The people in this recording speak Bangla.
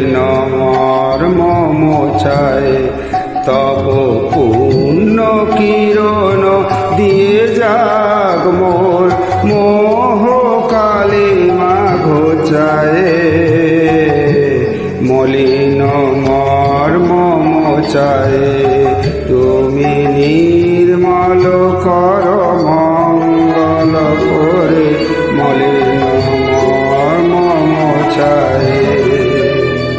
মলিন মর্ম মোছায় তব পুণ্য কিরণ দিয়ে যাগ মোর মোহ কালিমা ঘোচায় মলিন মর্ম মোছায় তুমি নির্মল কর মঙ্গল করে মলিন মর্ম মোছায়।